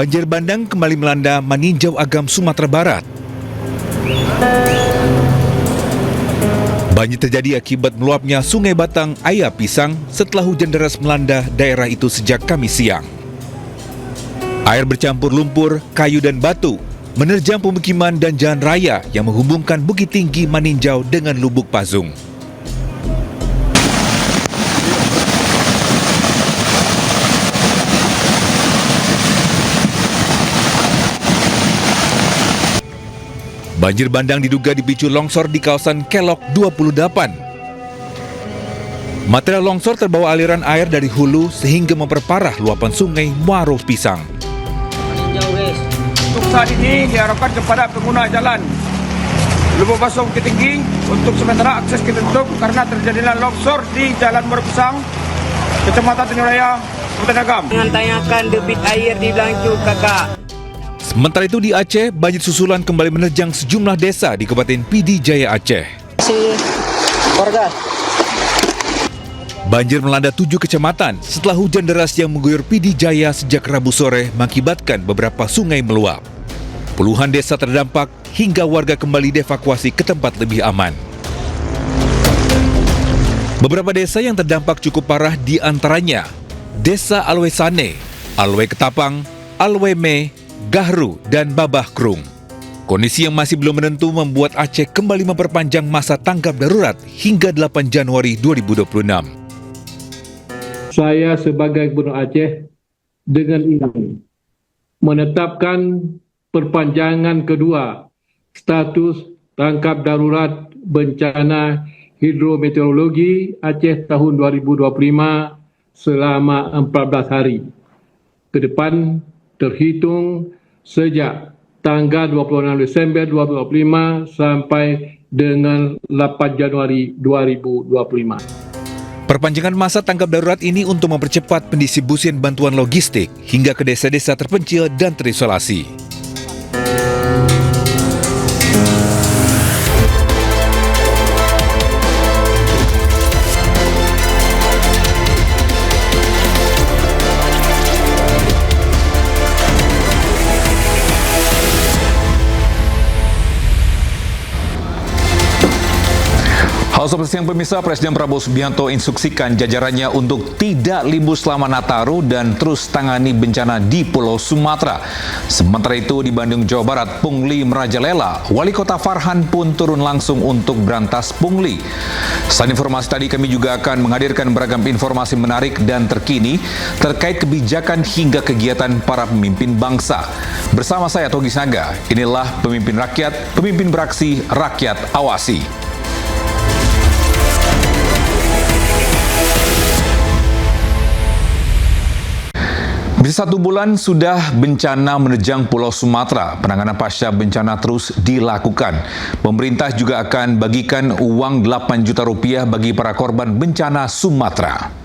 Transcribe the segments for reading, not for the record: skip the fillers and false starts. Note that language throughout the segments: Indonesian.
Banjir bandang kembali melanda Maninjau Agam, Sumatera Barat. Banjir terjadi akibat meluapnya Sungai Batang Aya Pisang setelah hujan deras melanda daerah itu sejak Kamis siang. Air bercampur lumpur, kayu dan batu menerjang pemukiman dan jalan raya yang menghubungkan Bukit Tinggi Maninjau dengan Lubuk Pazung. Banjir bandang diduga dipicu longsor di kawasan Kelok 28. Material longsor terbawa aliran air dari hulu sehingga memperparah luapan sungai Muaro Pisang. Untuk saat ini diharapkan kepada pengguna jalan Lubuk Pazung Bukit Tinggi untuk sementara akses ditutup karena terjadinya longsor di Jalan Muaro Pisang, Kecamatan Tanjung Raya, Kabupaten Agam. Jangan tanyakan debit air di Belangcu, kakak. Sementara itu di Aceh, banjir susulan kembali menerjang sejumlah desa di Kabupaten Pidi Jaya Aceh. Warga. Banjir melanda 7 kecamatan setelah hujan deras yang mengguyur Pidi Jaya sejak Rabu sore mengakibatkan beberapa sungai meluap. Puluhan desa terdampak hingga warga kembali dievakuasi ke tempat lebih aman. Beberapa desa yang terdampak cukup parah di antaranya Desa Alwe Sane, Alwe Ketapang, Alwe Me, Gahru, dan Babah Krung. Kondisi yang masih belum menentu membuat Aceh kembali memperpanjang masa tanggap darurat hingga 8 Januari 2026. Saya sebagai Gubernur Aceh dengan ini menetapkan perpanjangan kedua status tanggap darurat bencana hidrometeorologi Aceh tahun 2025 selama 14 hari ke depan terhitung sejak tanggal 26 Desember 2025 sampai dengan 8 Januari 2025. Perpanjangan masa tanggap darurat ini untuk mempercepat pendistribusian bantuan logistik hingga ke desa-desa terpencil dan terisolasi. Halo Sobat Siang Pemirsa, Presiden Prabowo Subianto instruksikan jajarannya untuk tidak libur selama Nataru dan terus tangani bencana di Pulau Sumatera. Sementara itu di Bandung, Jawa Barat, pungli merajalela. Wali Kota Farhan pun turun langsung untuk berantas pungli. Selain informasi tadi, kami juga akan menghadirkan beragam informasi menarik dan terkini terkait kebijakan hingga kegiatan para pemimpin bangsa. Bersama saya Togi Naga, inilah Pemimpin Rakyat, Pemimpin Beraksi, Rakyat Awasi. Bisa 1 bulan sudah bencana menerjang Pulau Sumatera. Penanganan pasca bencana terus dilakukan. Pemerintah juga akan bagikan uang 8 juta rupiah bagi para korban bencana Sumatera.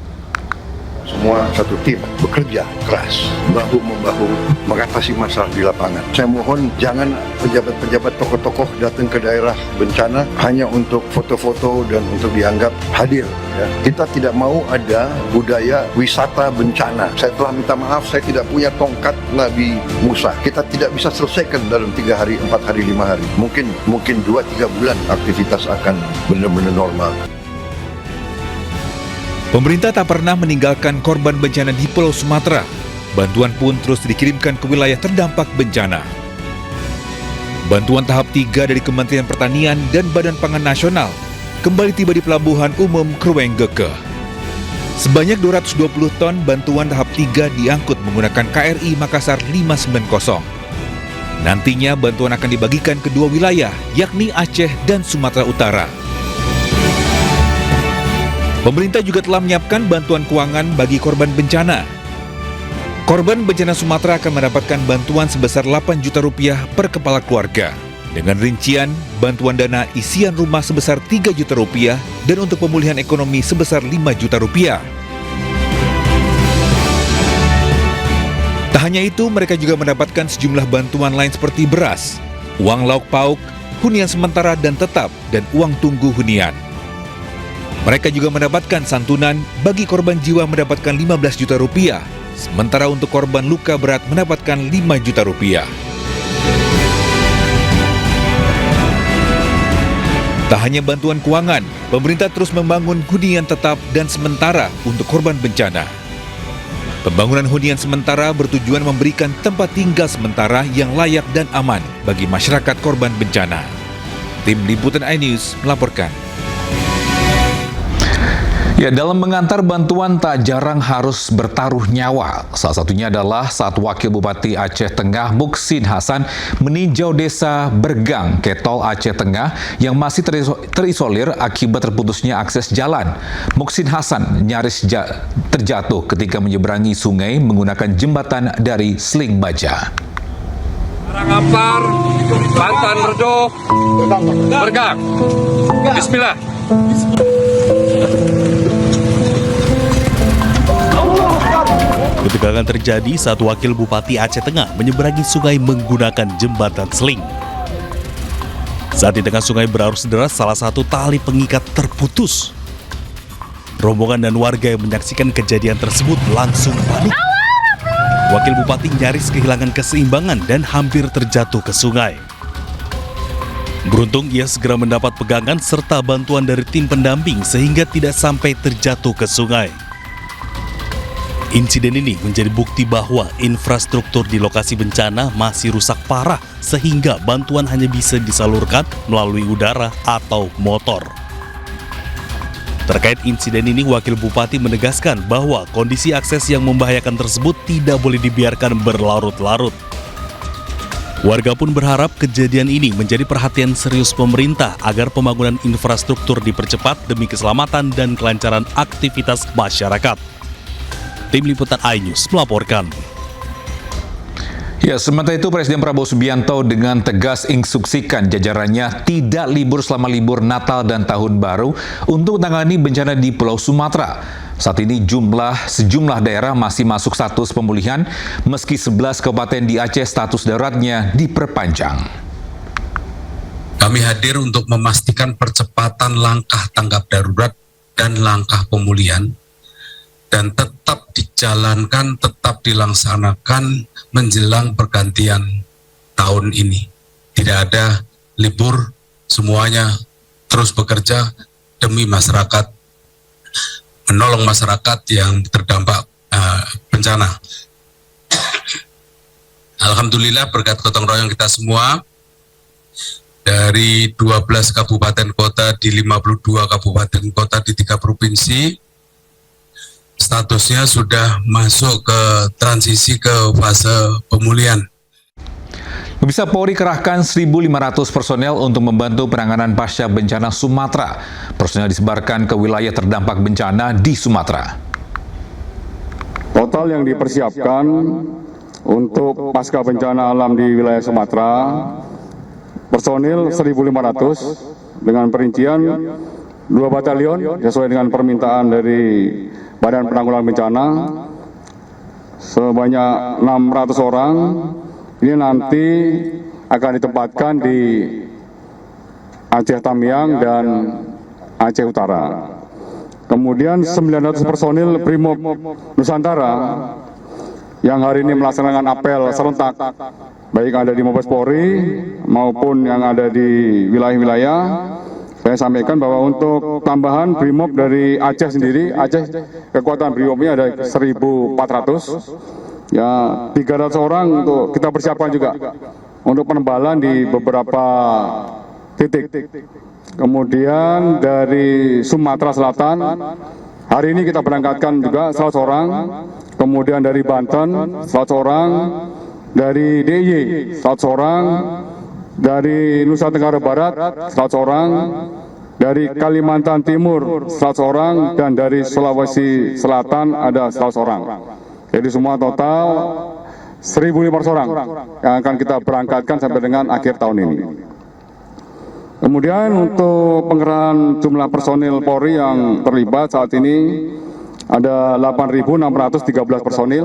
Semua satu tim bekerja keras, bahu-membahu mengatasi masalah di lapangan. Saya mohon jangan pejabat-pejabat tokoh-tokoh datang ke daerah bencana hanya untuk foto-foto dan untuk dianggap hadir. Ya. Kita tidak mau ada budaya wisata bencana. Saya telah minta maaf, saya tidak punya tongkat Nabi Musa. Kita tidak bisa selesaikan dalam 3 hari, 4 hari, 5 hari. Mungkin 2-3 bulan aktivitas akan benar-benar normal. Pemerintah tak pernah meninggalkan korban bencana di Pulau Sumatera. Bantuan pun terus dikirimkan ke wilayah terdampak bencana. Bantuan tahap 3 dari Kementerian Pertanian dan Badan Pangan Nasional kembali tiba di Pelabuhan Umum Krueng Gekeh. Sebanyak 220 ton bantuan tahap 3 diangkut menggunakan KRI Makassar 590. Nantinya bantuan akan dibagikan ke 2 wilayah, yakni Aceh dan Sumatera Utara. Pemerintah juga telah menyiapkan bantuan keuangan bagi korban bencana. Korban bencana Sumatera akan mendapatkan bantuan sebesar 8 juta rupiah per kepala keluarga. Dengan rincian, bantuan dana isian rumah sebesar 3 juta rupiah dan untuk pemulihan ekonomi sebesar 5 juta rupiah. Tak hanya itu, mereka juga mendapatkan sejumlah bantuan lain seperti beras, uang lauk pauk, hunian sementara dan tetap, dan uang tunggu hunian. Mereka juga mendapatkan santunan bagi korban jiwa mendapatkan 15 juta rupiah, sementara untuk korban luka berat mendapatkan 5 juta rupiah. Tak hanya bantuan keuangan, pemerintah terus membangun hunian tetap dan sementara untuk korban bencana. Pembangunan hunian sementara bertujuan memberikan tempat tinggal sementara yang layak dan aman bagi masyarakat korban bencana. Tim Liputan iNews melaporkan. Ya, dalam mengantar bantuan tak jarang harus bertaruh nyawa. Salah satunya adalah saat Wakil Bupati Aceh Tengah Muksin Hasan meninjau desa Bergang, Ketol, Aceh Tengah yang masih terisolir akibat terputusnya akses jalan. Muksin Hasan nyaris terjatuh ketika menyeberangi sungai menggunakan jembatan dari Sling Baja. Karangampar, Bantan Redo, Bergang. Bismillah. Ketegangan terjadi saat Wakil Bupati Aceh Tengah menyeberangi sungai menggunakan jembatan seling. Saat di tengah sungai berarus deras, salah satu tali pengikat terputus. Rombongan dan warga yang menyaksikan kejadian tersebut langsung panik. Wakil Bupati nyaris kehilangan keseimbangan dan hampir terjatuh ke sungai. Beruntung ia segera mendapat pegangan serta bantuan dari tim pendamping sehingga tidak sampai terjatuh ke sungai. Insiden ini menjadi bukti bahwa infrastruktur di lokasi bencana masih rusak parah sehingga bantuan hanya bisa disalurkan melalui udara atau motor. Terkait insiden ini, Wakil Bupati menegaskan bahwa kondisi akses yang membahayakan tersebut tidak boleh dibiarkan berlarut-larut. Warga pun berharap kejadian ini menjadi perhatian serius pemerintah agar pembangunan infrastruktur dipercepat demi keselamatan dan kelancaran aktivitas masyarakat. Tim Liputan iNews melaporkan. Ya, sementara itu Presiden Prabowo Subianto dengan tegas instruksikan jajarannya tidak libur selama libur Natal dan Tahun Baru untuk menangani bencana di Pulau Sumatera. Saat ini sejumlah daerah masih masuk status pemulihan, meski 11 kabupaten di Aceh status daruratnya diperpanjang. Kami hadir untuk memastikan percepatan langkah tanggap darurat dan langkah pemulihan, dan tetap dijalankan, tetap dilaksanakan menjelang pergantian tahun ini. Tidak ada libur, semuanya terus bekerja demi masyarakat, menolong masyarakat yang terdampak bencana. Alhamdulillah berkat gotong royong kita semua, dari 12 kabupaten kota di 52 kabupaten kota di 3 provinsi, statusnya sudah masuk ke transisi ke fase pemulihan. Pemirsa, Polri kerahkan 1.500 personel untuk membantu penanganan pasca bencana Sumatera. Personel disebarkan ke wilayah terdampak bencana di Sumatera. Total yang dipersiapkan untuk pasca bencana alam di wilayah Sumatera, personil 1.500 dengan perincian 2 batalion sesuai dengan permintaan dari Badan Penanggulangan Bencana sebanyak 600 orang. Ini nanti akan ditempatkan di Aceh Tamiang dan Aceh Utara. Kemudian 900 personil Brimob Nusantara yang hari ini melaksanakan apel serentak, baik ada di Mabes Polri maupun yang ada di wilayah-wilayah. Saya sampaikan bahwa untuk tambahan Brimob dari Aceh sendiri, Aceh kekuatan Brimobnya ada 1.400, ya 300 orang untuk kita persiapkan juga untuk penebalan di beberapa titik. Kemudian dari Sumatera Selatan, hari ini kita berangkatkan juga 100 orang, kemudian dari Banten 100 orang, dari DIY 100 orang, dari Nusa Tenggara Barat 100 orang, dari Kalimantan Timur 100 orang, dan dari Sulawesi Selatan ada 100 orang. Jadi semua total 1.500 orang yang akan kita berangkatkan sampai dengan akhir tahun ini. Kemudian untuk pengerahan jumlah personil Polri yang terlibat saat ini ada 8.613 personil.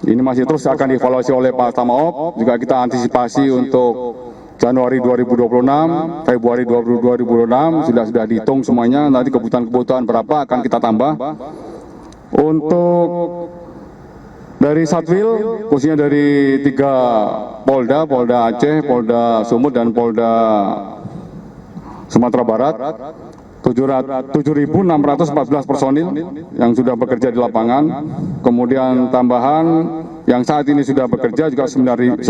Ini masih terus akan dievaluasi oleh Pak Tamaop. Juga kita antisipasi untuk Januari 2026, Februari 2026 sudah dihitung semuanya. Nanti kebutuhan berapa akan kita tambah. Untuk Dari Satwil, khususnya dari 3 Polda, Polda Aceh, Polda Sumut, dan Polda Sumatera Barat, 7.614 personil yang sudah bekerja di lapangan, kemudian tambahan yang saat ini sudah bekerja juga 999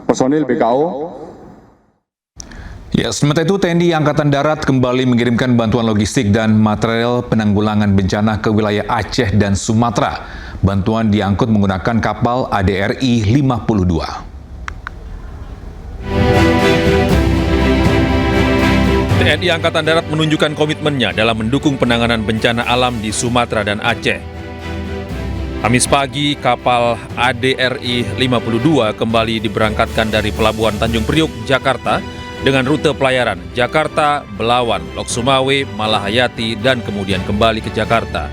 personil BKO. Ya, sementara itu TNI Angkatan Darat kembali mengirimkan bantuan logistik dan material penanggulangan bencana ke wilayah Aceh dan Sumatera. Bantuan diangkut menggunakan kapal ADRI 52. TNI Angkatan Darat menunjukkan komitmennya dalam mendukung penanganan bencana alam di Sumatera dan Aceh. Kamis pagi, kapal ADRI 52 kembali diberangkatkan dari Pelabuhan Tanjung Priok, Jakarta, dengan rute pelayaran Jakarta, Belawan, Lok Sumawe, Malahayati, dan kemudian kembali ke Jakarta.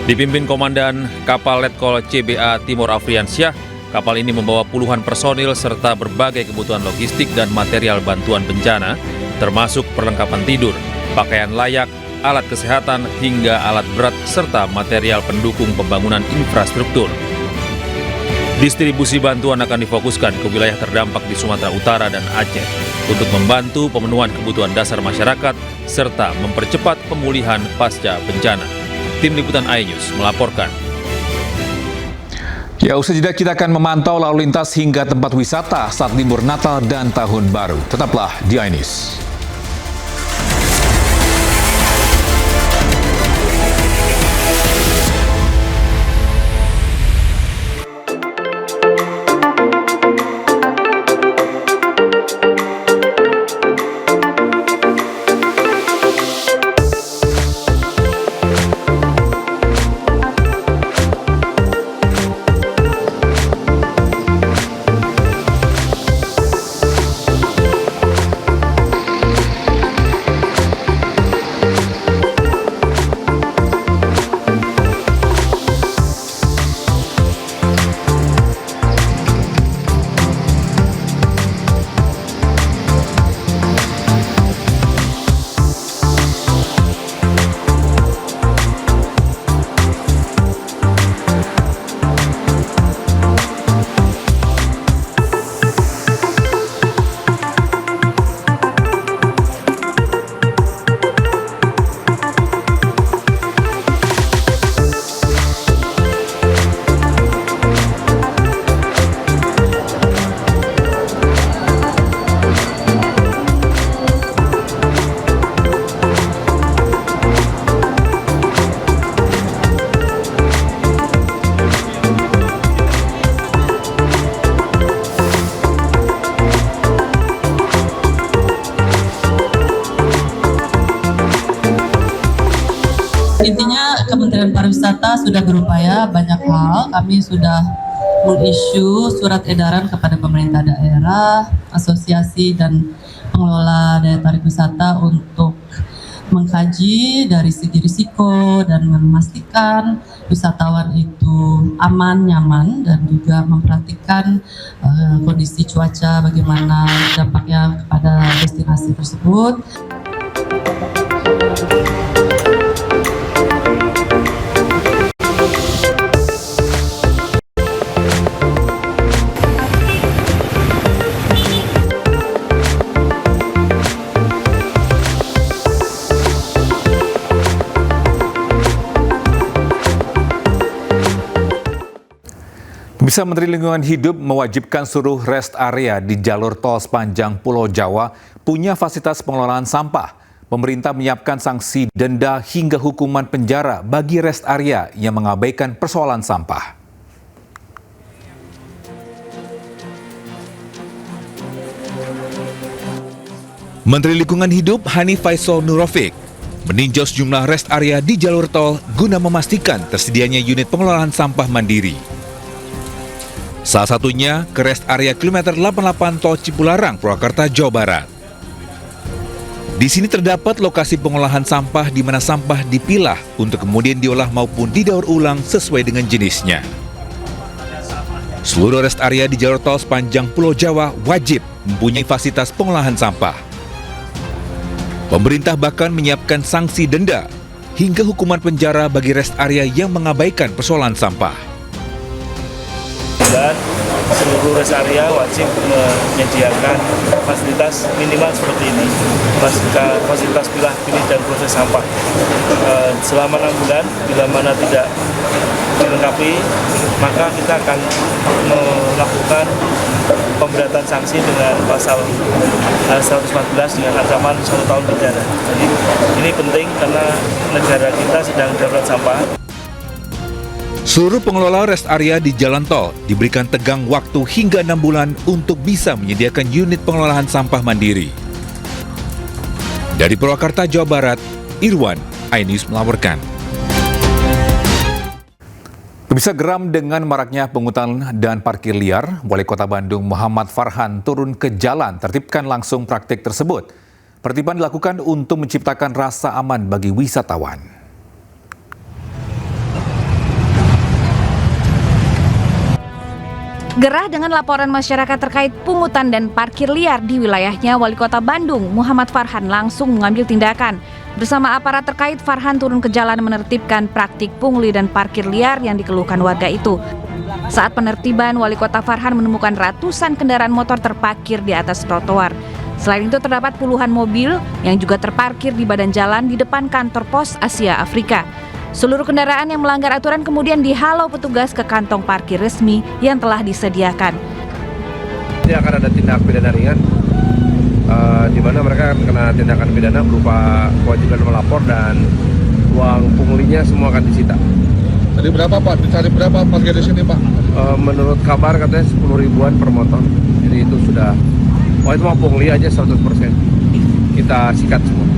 Dipimpin Komandan Kapal Letkol CBA Timur Afriansyah, kapal ini membawa puluhan personil serta berbagai kebutuhan logistik dan material bantuan bencana, termasuk perlengkapan tidur, pakaian layak, alat kesehatan, hingga alat berat, serta material pendukung pembangunan infrastruktur. Distribusi bantuan akan difokuskan ke wilayah terdampak di Sumatera Utara dan Aceh untuk membantu pemenuhan kebutuhan dasar masyarakat serta mempercepat pemulihan pasca bencana. Tim Liputan iNews melaporkan. Ya, usai jeda kita akan memantau lalu lintas hingga tempat wisata saat libur Natal dan Tahun Baru. Tetaplah di iNews. Intinya Kementerian Pariwisata sudah berupaya banyak hal. Kami sudah mengisyu surat edaran kepada pemerintah daerah, asosiasi dan pengelola daya tarik wisata untuk mengkaji dari segi risiko dan memastikan wisatawan itu aman, nyaman, dan juga memperhatikan kondisi cuaca, bagaimana dampaknya kepada destinasi tersebut. Bisa Menteri Lingkungan Hidup mewajibkan seluruh rest area di jalur tol sepanjang Pulau Jawa punya fasilitas pengelolaan sampah. Pemerintah menyiapkan sanksi denda hingga hukuman penjara bagi rest area yang mengabaikan persoalan sampah. Menteri Lingkungan Hidup Hanif Faisal Nurrafiq meninjau sejumlah rest area di jalur tol guna memastikan tersedianya unit pengelolaan sampah mandiri. Salah satunya ke rest area kilometer 88 Tol Cipularang, Purwakarta, Jawa Barat. Di sini terdapat lokasi pengolahan sampah di mana sampah dipilah untuk kemudian diolah maupun didaur ulang sesuai dengan jenisnya. Seluruh rest area di jalur tol sepanjang Pulau Jawa wajib mempunyai fasilitas pengolahan sampah. Pemerintah bahkan menyiapkan sanksi denda hingga hukuman penjara bagi rest area yang mengabaikan persoalan sampah. Dan seluruh rest area wajib menyediakan fasilitas minimal seperti ini, fasilitas pilah pilih dan proses sampah selama 6 bulan. Bila mana tidak dilengkapi, maka kita akan melakukan pemberatan sanksi dengan pasal 114 dengan ancaman 1 tahun penjara. Jadi ini penting karena negara kita sedang darurat sampah. Seluruh pengelola rest area di jalan tol diberikan tenggang waktu hingga 6 bulan untuk bisa menyediakan unit pengelolaan sampah mandiri. Dari Purwakarta, Jawa Barat, Irwan, iNews melaporkan. Pemirsa, geram dengan maraknya pungutan dan parkir liar, Wali Kota Bandung Muhammad Farhan turun ke jalan tertibkan langsung praktik tersebut. Penertiban dilakukan untuk menciptakan rasa aman bagi wisatawan. Gerah dengan laporan masyarakat terkait pungutan dan parkir liar di wilayahnya, Wali Kota Bandung Muhammad Farhan langsung mengambil tindakan. Bersama aparat terkait, Farhan turun ke jalan menertibkan praktik pungli dan parkir liar yang dikeluhkan warga itu. Saat penertiban, Wali Kota Farhan menemukan ratusan kendaraan motor terparkir di atas trotoar. Selain itu terdapat puluhan mobil yang juga terparkir di badan jalan di depan kantor pos Asia Afrika. Seluruh kendaraan yang melanggar aturan kemudian dihalau petugas ke kantong parkir resmi yang telah disediakan. Ini akan ada tindak pidana ringan, di mana mereka akan kena tindakan pidana berupa kewajiban melapor dan uang punglinya semua akan disita. Tadi berapa Pak? Dicari berapa parkir di sini Pak? Menurut kabar katanya 10 ribuan per motor. Jadi itu sudah, itu mau pungli aja 100%. Kita sikat semua.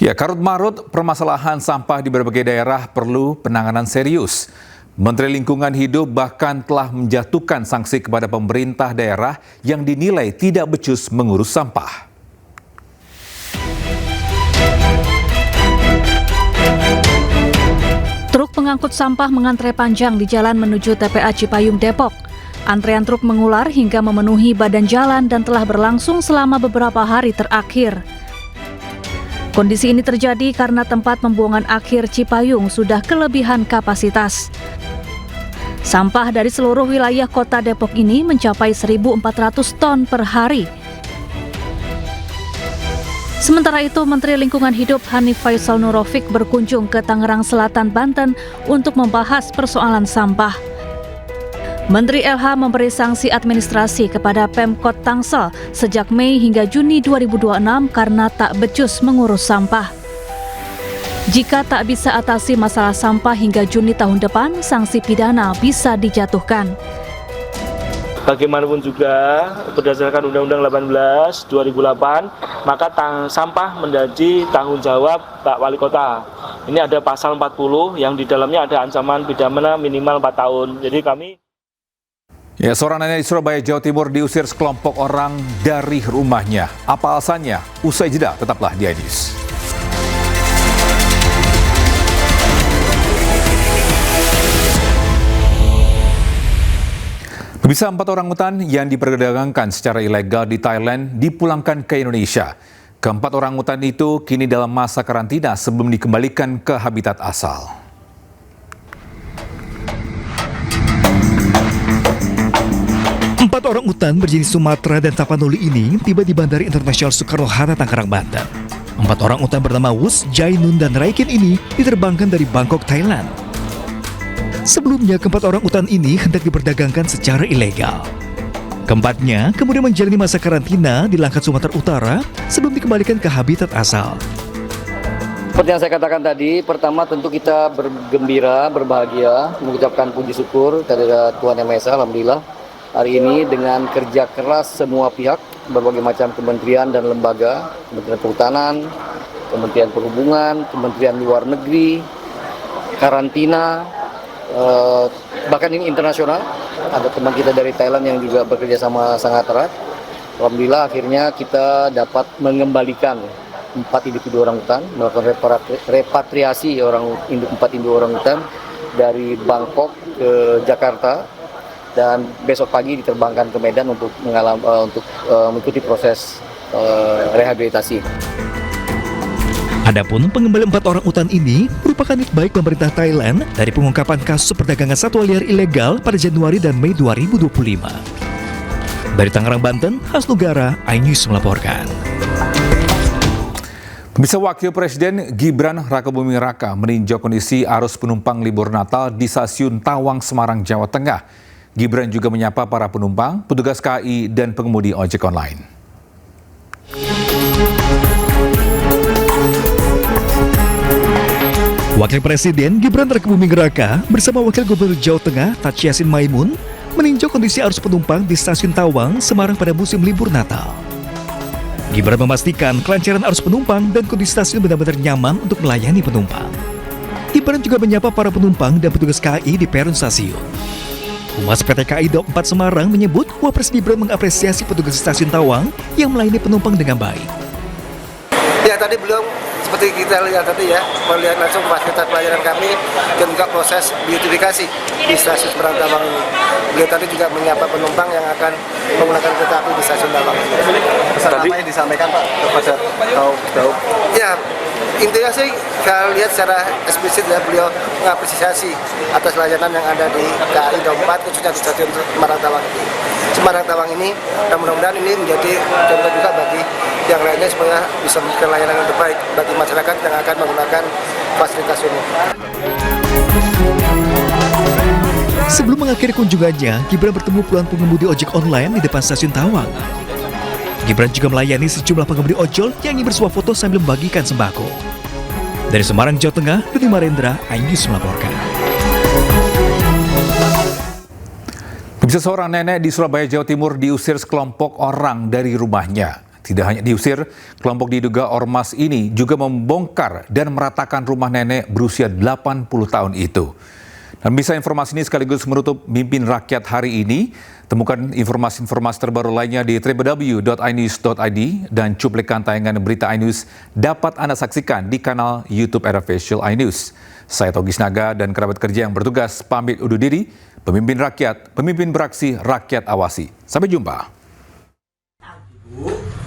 Ya, karut-marut permasalahan sampah di berbagai daerah perlu penanganan serius. Menteri Lingkungan Hidup bahkan telah menjatuhkan sanksi kepada pemerintah daerah yang dinilai tidak becus mengurus sampah. Truk pengangkut sampah mengantre panjang di jalan menuju TPA Cipayung, Depok. Antrean truk mengular hingga memenuhi badan jalan dan telah berlangsung selama beberapa hari terakhir. Kondisi ini terjadi karena tempat pembuangan akhir Cipayung sudah kelebihan kapasitas. Sampah dari seluruh wilayah kota Depok ini mencapai 1.400 ton per hari. Sementara itu, Menteri Lingkungan Hidup Hanif Faisal Nurofik berkunjung ke Tangerang Selatan, Banten untuk membahas persoalan sampah. Menteri LH memberi sanksi administrasi kepada Pemkot Tangsel sejak Mei hingga Juni 2026 karena tak becus mengurus sampah. Jika tak bisa atasi masalah sampah hingga Juni tahun depan, sanksi pidana bisa dijatuhkan. Bagaimanapun juga, berdasarkan Undang-Undang 18 2008, maka sampah menjadi tanggung jawab Pak Wali Kota. Ini ada pasal 40 yang di dalamnya ada ancaman pidana minimal 4 tahun. Jadi kami... Ya, seorang nenek di Surabaya, Jawa Timur diusir sekelompok orang dari rumahnya. Apa alasannya? Usai jeda, tetaplah di iNews. Pemirsa, 4 orangutan yang diperdagangkan secara ilegal di Thailand dipulangkan ke Indonesia. Keempat orangutan itu kini dalam masa karantina sebelum dikembalikan ke habitat asal. Empat orang utan berjenis Sumatera dan Tapanuli ini tiba di Bandara Internasional Soekarno-Hatta, Tangerang, Banten. 4 orang utan bernama Wus, Jainun, dan Raikin ini diterbangkan dari Bangkok, Thailand. Sebelumnya, keempat orang utan ini hendak diperdagangkan secara ilegal. Keempatnya kemudian menjalani masa karantina di Langkat, Sumatera Utara sebelum dikembalikan ke habitat asal. Seperti yang saya katakan tadi, pertama tentu kita bergembira, berbahagia, mengucapkan puji syukur kepada Tuhan Yang Maha Esa, alhamdulillah. Hari ini dengan kerja keras semua pihak, berbagai macam kementerian dan lembaga, Kementerian Kehutanan, Kementerian Perhubungan, Kementerian Luar Negeri, karantina, bahkan ini internasional, ada teman kita dari Thailand yang juga bekerja sama sangat erat. Alhamdulillah akhirnya kita dapat mengembalikan 4 individu orangutan, melakukan repatriasi 4 individu orangutan dari Bangkok ke Jakarta. Dan besok pagi diterbangkan ke Medan untuk mengikuti proses rehabilitasi. Adapun pengembalian 4 orang utan ini merupakan niat baik pemerintah Thailand dari pengungkapan kasus perdagangan satwa liar ilegal pada Januari dan Mei 2025. Dari Tangerang, Banten, Hasnugara, iNews melaporkan. Pemirsa, Wakil Presiden Gibran Rakabuming Raka meninjau kondisi arus penumpang libur Natal di Stasiun Tawang, Semarang, Jawa Tengah. Gibran juga menyapa para penumpang, petugas KAI, dan pengemudi ojek online. Wakil Presiden Gibran Rakabuming Raka bersama Wakil Gubernur Jawa Tengah Taci Yassin Maimun meninjau kondisi arus penumpang di Stasiun Tawang, Semarang pada musim libur Natal. Gibran memastikan kelancaran arus penumpang dan kondisi stasiun benar-benar nyaman untuk melayani penumpang. Gibran juga menyapa para penumpang dan petugas KAI di peron stasiun. Humas PT KAI Daup 4 Semarang menyebut Wapres Gibran mengapresiasi petugas Stasiun Tawang yang melayani penumpang dengan baik. Ya, tadi belum seperti kita lihat tadi ya, melihat langsung fasilitas pelayanan kami dan juga proses beautifikasi di Stasiun Semarang Tawang ini. Beliau tadi juga menyapa penumpang yang akan menggunakan kereta api di Stasiun Tawang. Pesan apa yang disampaikan Pak kepada Daup? Ya, intinya sih kalau lihat secara eksplisit ya, beliau mengapresiasi atas layanan yang ada di KAI Daup 4 khususnya di Stasiun Semarang Tawang ini. Semarang Tawang ini, dan mudah-mudahan ini menjadi contoh juga bagi yang lainnya supaya bisa memberikan layanan yang terbaik bagi masyarakat yang akan menggunakan fasilitas ini. Sebelum mengakhiri kunjungannya, Gibran bertemu puluhan pengemudi ojek online di depan Stasiun Tawang. Gibran juga melayani sejumlah pengemudi ojol yang ingin bersuah foto sambil membagikan sembako. Dari Semarang, Jawa Tengah, Dudi Marendra, iNews melaporkan. Pemirsa, seorang nenek di Surabaya, Jawa Timur diusir sekelompok orang dari rumahnya. Tidak hanya diusir, kelompok diduga ormas ini juga membongkar dan meratakan rumah nenek berusia 80 tahun itu. Dan bisa informasi ini sekaligus menutup Mimpin Rakyat hari ini. Temukan informasi-informasi terbaru lainnya di www.inews.id dan cuplikan tayangan berita iNews dapat Anda saksikan di kanal YouTube era Official iNews. Saya Togis Naga dan kerabat kerja yang bertugas pamit undur diri. Pemimpin rakyat, pemimpin beraksi, rakyat awasi. Sampai jumpa.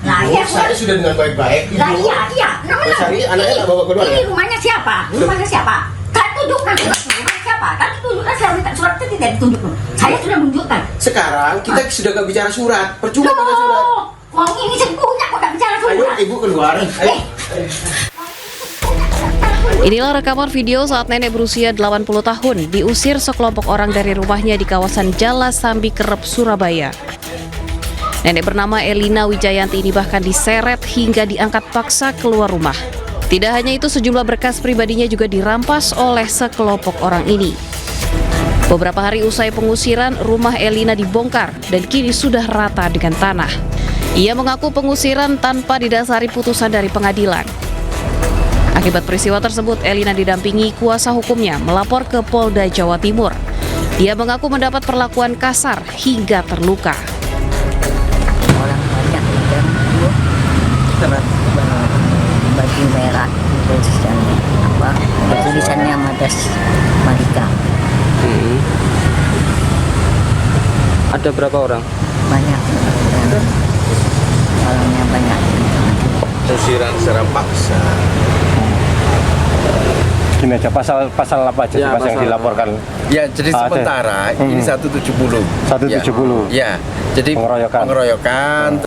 Nah, iya, saya sudah dengan baik-baik. Nah, iya. Cari anaknya tak bawa keluar. Ini rumahnya siapa? Rumahnya siapa? Kan tunjukkan rumahnya siapa? Kan tunjukkan, saya minta surat itu tidak ditunjuk. Saya sudah menunjukkan. Sekarang kita sudah gak bicara surat. Percuma bicara surat. Wong ini sempurna kok gak bicara surat. Ayo ibu keluar. Ayo. Inilah rekaman video saat nenek berusia 80 tahun diusir sekelompok orang dari rumahnya di kawasan Jala Sambi Kerep, Surabaya. Nenek bernama Elina Wijayanti ini bahkan diseret hingga diangkat paksa keluar rumah. Tidak hanya itu, sejumlah berkas pribadinya juga dirampas oleh sekelompok orang ini. Beberapa hari usai pengusiran, rumah Elina dibongkar dan kini sudah rata dengan tanah. Ia mengaku pengusiran tanpa didasari putusan dari pengadilan. Akibat peristiwa tersebut, Elina didampingi kuasa hukumnya melapor ke Polda Jawa Timur. Dia mengaku mendapat perlakuan kasar hingga terluka. Orang banyak dan baju merah tulisannya apa? Tulisannya Madas Malika. Ada berapa orang? Banyak. Orangnya banyak. Usiran secara paksa. Gini aja, pasal apa aja ya, yang dilaporkan? Ya, jadi sementara ini 170. 170. Ya, jadi pengeroyokan.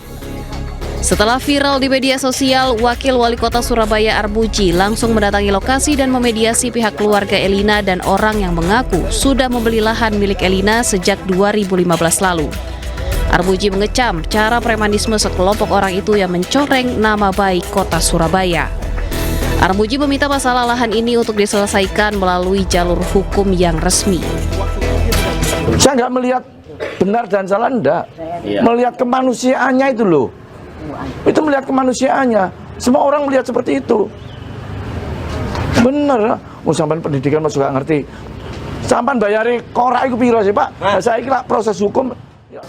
Setelah viral di media sosial, Wakil Wali Kota Surabaya Armuji langsung mendatangi lokasi dan memediasi pihak keluarga Elina dan orang yang mengaku sudah membeli lahan milik Elina sejak 2015 lalu. Armuji mengecam cara premanisme sekelompok orang itu yang mencoreng nama baik Kota Surabaya. Armuji meminta masalah lahan ini untuk diselesaikan melalui jalur hukum yang resmi. Saya nggak melihat benar dan salah, enggak. Melihat kemanusiaannya itu loh. Itu melihat kemanusiaannya. Semua orang melihat seperti itu. Bener, sampean pendidikan masuk nggak ngerti. Sampean bayari korak itu piro sih Pak? Saya kira proses hukum. Ya.